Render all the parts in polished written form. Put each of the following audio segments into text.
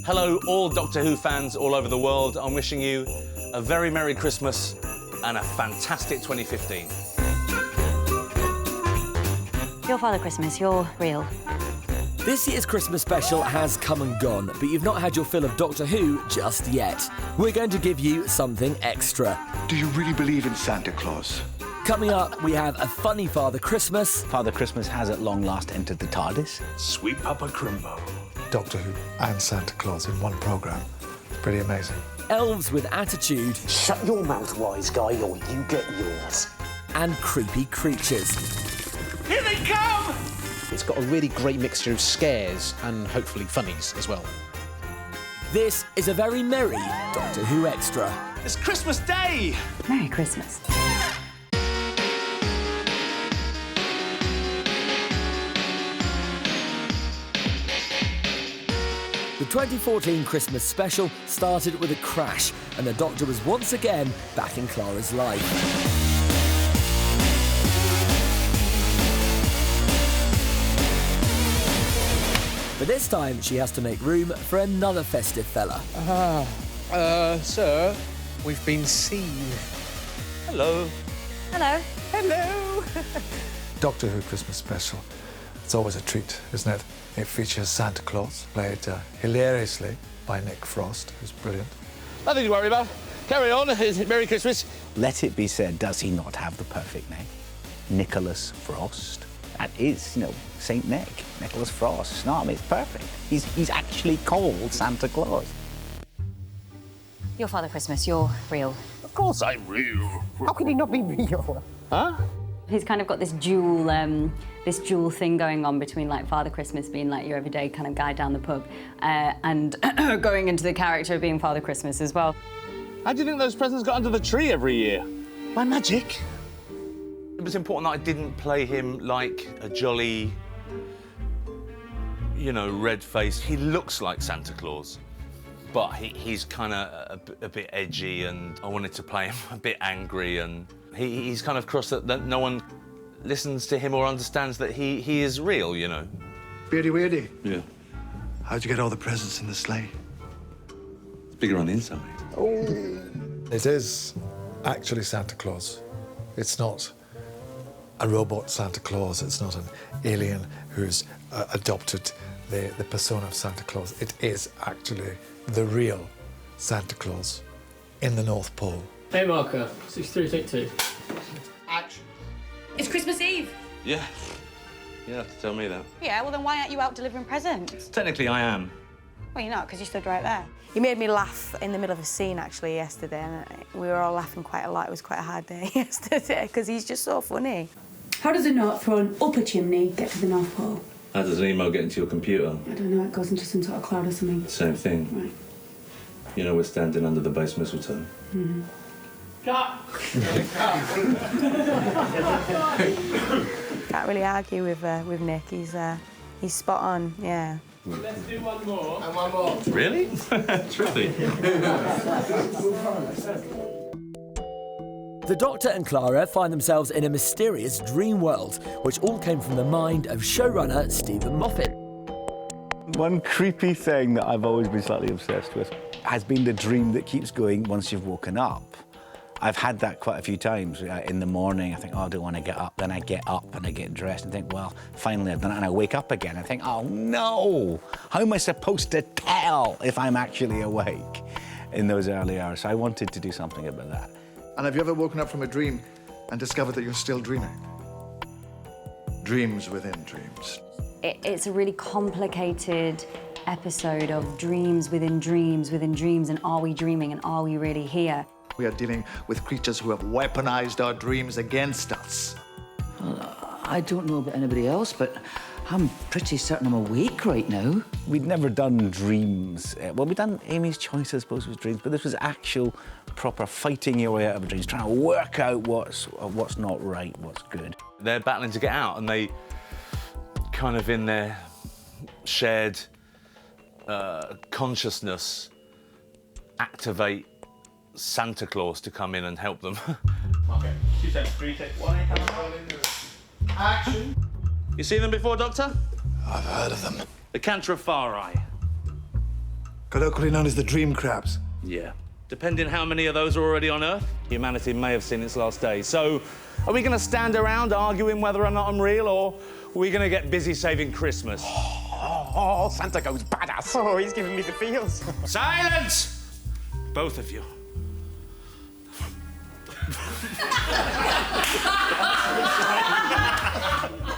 Hello, all Doctor Who fans all over the world. I'm wishing you a very Merry Christmas and a fantastic 2015. Your Father Christmas, you're real. This year's Christmas special has come and gone, but you've not had your fill of Doctor Who just yet. We're going to give you something extra. Do you really believe in Santa Claus? Coming up, we have a funny Father Christmas. Father Christmas has at long last entered the TARDIS. Sweet Papa Crimbo. Doctor Who and Santa Claus in one programme. It's pretty amazing. Elves with attitude. Shut your mouth, wise guy, or you get yours. And creepy creatures. Here they come! It's got a really great mixture of scares and hopefully funnies as well. This is a very merry Doctor Who Extra. It's Christmas Day! Merry Christmas. The 2014 Christmas special started with a crash, and the Doctor was once again back in Clara's life. But this time, she has to make room for another festive fella. Sir, we've been seen. Hello. Hello. Hello. Doctor Who Christmas special. It's always a treat, isn't it? It features Santa Claus, played hilariously by Nick Frost, who's brilliant. Nothing to worry about. Carry on. Merry Christmas. Let it be said, does he not have the perfect name? Nicholas Frost. That is, Saint Nick. Nicholas Frost. No, I mean, it's perfect. He's actually called Santa Claus. Your Father Christmas, you're real. Of course I'm real. How can he not be real? Huh? He's kind of got this dual thing going on between like Father Christmas being like your everyday kind of guy down the pub, and going into the character of being Father Christmas as well. How do you think those presents got under the tree every year? By magic. It was important that I didn't play him like a jolly, red-faced. He looks like Santa Claus, but he's kind of a bit edgy, and I wanted to play him a bit angry, and he's kind of crossed that no one listens to him or understands that he is real, Beardy Weirdy. Yeah. How'd you get all the presents in the sleigh? It's bigger on the inside. It is actually Santa Claus. It's not a robot Santa Claus. It's not an alien who's adopted the persona of Santa Claus. It is actually the real Santa Claus in the North Pole. Hey, marker. 63, take 2. Action. It's Christmas Eve. Yeah. You don't have to tell me that. Yeah, well then why aren't you out delivering presents? Technically, I am. Well, you're not, because you stood right there. He made me laugh in the middle of a scene, actually, yesterday, and we were all laughing quite a lot. It was quite a hard day yesterday, because he's just so funny. How does a note thrown up a chimney get to the North Pole? How does an email get into your computer? I don't know, it goes into some sort of cloud or something. Same thing. Right. We're standing under the base mistletoe. Mm-hmm. Can't really argue with Nick. He's spot on, yeah. Let's do one more. And one more. Really? Truly. The Doctor and Clara find themselves in a mysterious dream world, which all came from the mind of showrunner Stephen Moffat. One creepy thing that I've always been slightly obsessed with has been the dream that keeps going once you've woken up. I've had that quite a few times. In the morning, I think, oh, I don't want to get up. Then I get up and I get dressed and think, well, finally I've done it. And I wake up again. I think, oh, no. How am I supposed to tell if I'm actually awake in those early hours? So I wanted to do something about that. And have you ever woken up from a dream and discovered that you're still dreaming? Dreams within dreams. It's a really complicated episode of dreams within dreams within dreams, and are we dreaming and are we really here? We are dealing with creatures who have weaponized our dreams against us. Well, I don't know about anybody else, but I'm pretty certain I'm awake right now. We'd never done dreams. Well, we'd done Amy's Choice, I suppose, was dreams, but this was actual, proper fighting your way out of dreams, trying to work out what's not right, what's good. They're battling to get out, and they kind of in their shared consciousness activate Santa Claus to come in and help them. Okay, 2 seconds, 3, take 1, Action. You seen them before, Doctor? I've heard of them. The Cantrefari. colloquially known as the dream crabs. Yeah. Depending how many of those are already on Earth, humanity may have seen its last day. So, are we going to stand around arguing whether or not I'm real, or are we going to get busy saving Christmas? Oh, Santa goes badass. Oh, he's giving me the feels. Silence! Both of you.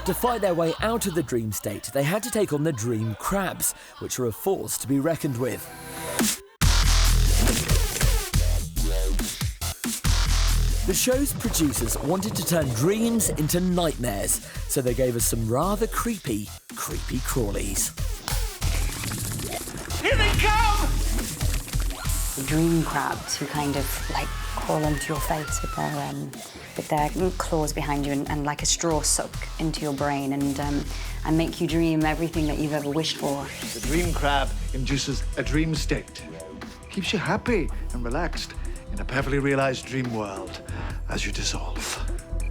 To fight their way out of the dream state, they had to take on the dream crabs, which are a force to be reckoned with. The show's producers wanted to turn dreams into nightmares, so they gave us some rather creepy crawlies. Here they come! The dream crabs who kind of like crawl onto your face with their claws behind you and like a straw suck into your brain and make you dream everything that you've ever wished for. The dream crab induces a dream state. Keeps you happy and relaxed in a perfectly realized dream world as you dissolve.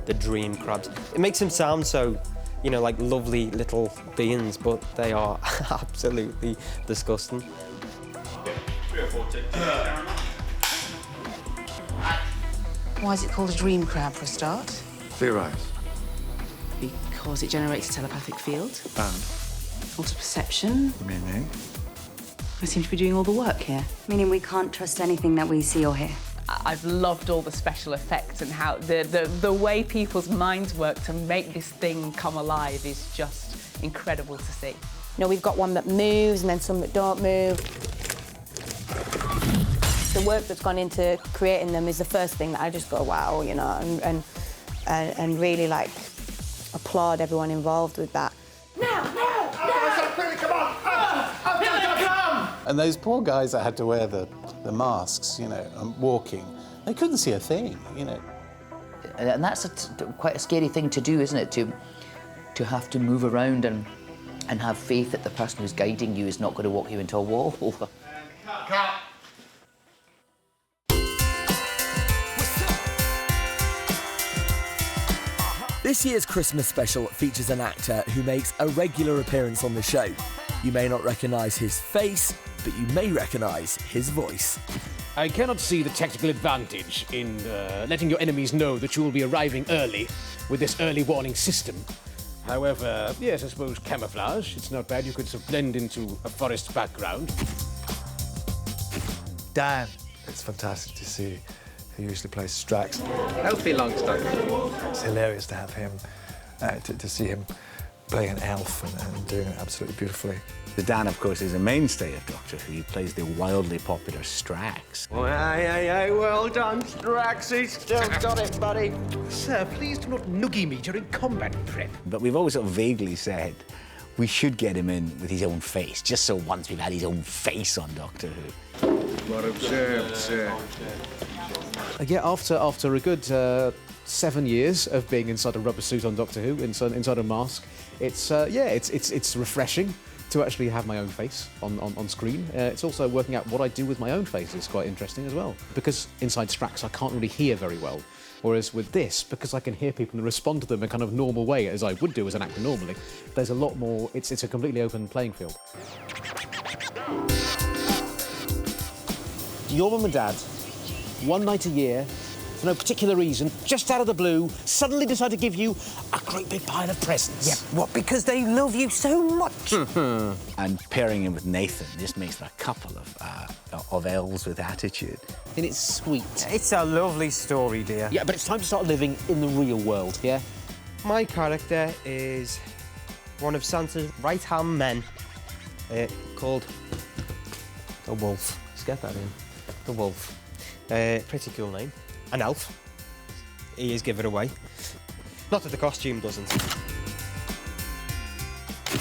The dream crabs. It makes them sound so, you know, like lovely little beings, but they are absolutely disgusting. Why is it called a dream crab for a start? Theorize. Because it generates a telepathic field. And? Alter perception. Meaning? I seem to be doing all the work here. Meaning we can't trust anything that we see or hear. I've loved all the special effects and how the way people's minds work to make this thing come alive is just incredible to see. You know, we've got one that moves and then some that don't move. The work that's gone into creating them is the first thing that I just go, wow, you know, and really, like, applaud everyone involved with that. And those poor guys that had to wear the masks, you know, and walking, they couldn't see a thing, you know. And that's quite a scary thing to do, isn't it? To have to move around and have faith that the person who's guiding you is not going to walk you into a wall. This year's Christmas special features an actor who makes a regular appearance on the show. You may not recognise his face, but you may recognise his voice. I cannot see the tactical advantage in letting your enemies know that you will be arriving early with this early warning system. However, yes, I suppose camouflage, it's not bad. You could sort of blend into a forest background. Dan, it's fantastic to see. He usually plays Strax. Healthy Longstock. It's hilarious to have him, to see him play an elf and doing it absolutely beautifully. The Dan, of course, is a mainstay of Doctor Who. He plays the wildly popular Strax. Well, aye, well done, Strax. He's still got it, buddy. Sir, please do not noogie me during combat prep. But we've always sort of vaguely said we should get him in with his own face, just so once we've had his own face on Doctor Who. Well observed, sir. Yeah, after a good 7 years of being inside a rubber suit on Doctor Who, inside a mask, it's refreshing to actually have my own face on screen. It's also working out what I do with my own face is quite interesting as well. Because inside Strax I can't really hear very well, whereas with this, because I can hear people and respond to them in a kind of normal way, as I would do as an actor normally, there's a lot more, it's a completely open playing field. Your mum and dad, one night a year, for no particular reason, just out of the blue, suddenly decide to give you a great big pile of presents. Yeah, what, because they love you so much? And pairing him with Nathan just makes them a couple of elves with attitude. And it's sweet. It's a lovely story, dear. Yeah, but it's time to start living in the real world, yeah? My character is one of Santa's right-hand men, called the Wolf. Let's get that in. The Wolf. Pretty cool name. An elf. He is give it away. Not that the costume doesn't.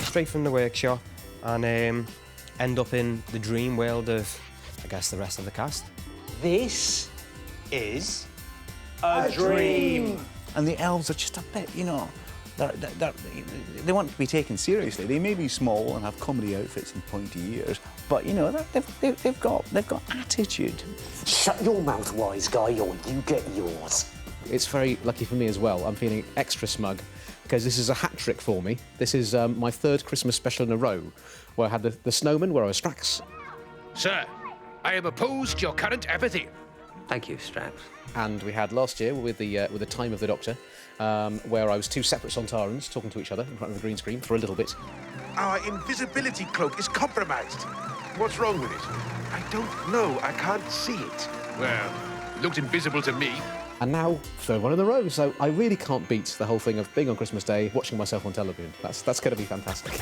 Straight from the workshop and end up in the dream world of, I guess, the rest of the cast. This is a dream. And the elves are just a bit, you know, they want to be taken seriously. They may be small and have comedy outfits and pointy ears, but you know they've got attitude. Shut your mouth, wise guy, or you get yours. It's very lucky for me as well. I'm feeling extra smug because this is a hat trick for me. This is my third Christmas special in a row where I had the snowman, where I was Strax, Sir, I am opposed to your current apathy. Thank you, Strax. And we had last year with the Time of the Doctor, where I was two separate Sontarans talking to each other in front of a green screen for a little bit. Our invisibility cloak is compromised. What's wrong with it? I don't know. I can't see it. Well, it looked invisible to me. And now, third one in a row, so I really can't beat the whole thing of being on Christmas Day, watching myself on television. That's going to be fantastic.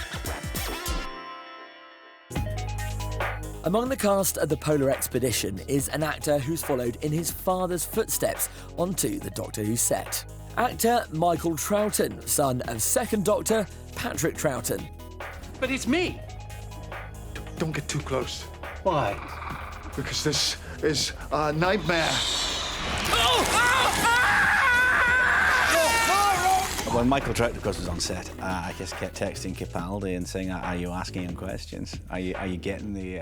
Among the cast of the Polar Expedition is an actor who's followed in his father's footsteps onto the Doctor Who set. Actor Michael Troughton, son of second Doctor Patrick Troughton. But it's me. Don't get too close. Why? Because this is a nightmare. When Michael Troughton, of course, was on set, I just kept texting Capaldi and saying, "Are you asking him questions? Are you getting the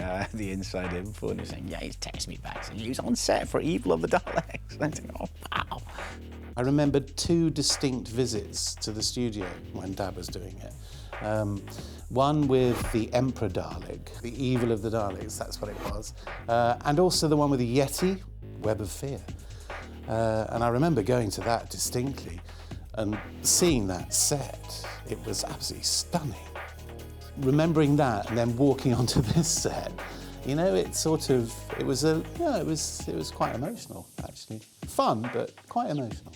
inside info?" And he's saying, "Yeah, he's texting me back saying he was on set for Evil of the Daleks." And I think, "Oh wow." I remembered 2 distinct visits to the studio when Dad was doing it. One with the Emperor Dalek, the Evil of the Daleks, that's what it was, and also the one with the Yeti, Web of Fear. And I remember going to that distinctly and seeing that set. It was absolutely stunning. Remembering that and then walking onto this set, you know, it was quite emotional, actually. Fun, but quite emotional.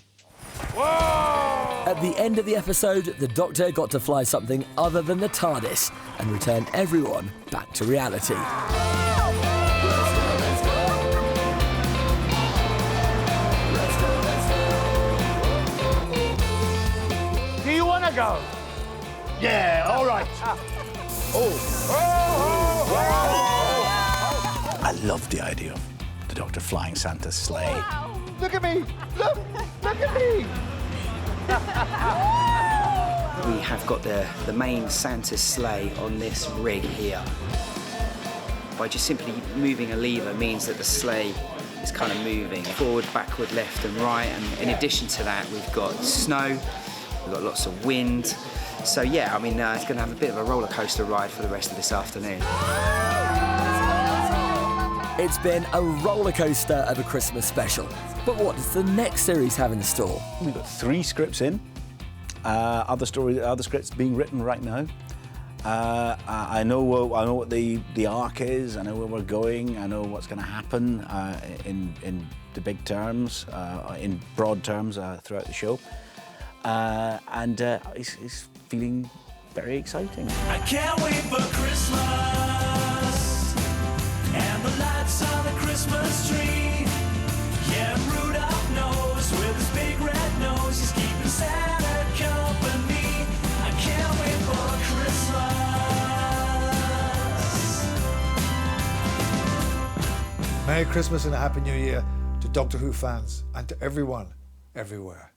At the end of the episode, the Doctor got to fly something other than the TARDIS and return everyone back to reality. Do you want to go? Yeah, all right. I love the idea of the Doctor flying Santa's sleigh. Look at me! Look at me! We have got the main Santa sleigh on this rig here. By just simply moving a lever means that the sleigh is kind of moving forward, backward, left and right, and in addition to that we've got snow, we've got lots of wind. So yeah, I mean it's going to have a bit of a roller coaster ride for the rest of this afternoon. It's been a roller coaster of a Christmas special. But what does the next series have in store? We've got 3 scripts in. Other scripts being written right now. I know what the arc is. I know where we're going. I know what's going to happen in the big terms, in broad terms throughout the show, and it's feeling very exciting. I can't wait for Christmas and the lights on the Christmas tree. Yeah, Rudolph knows with his big red nose he's keeping Santa company. I can't wait for Christmas. Merry Christmas and a Happy New Year to Doctor Who fans and to everyone, everywhere.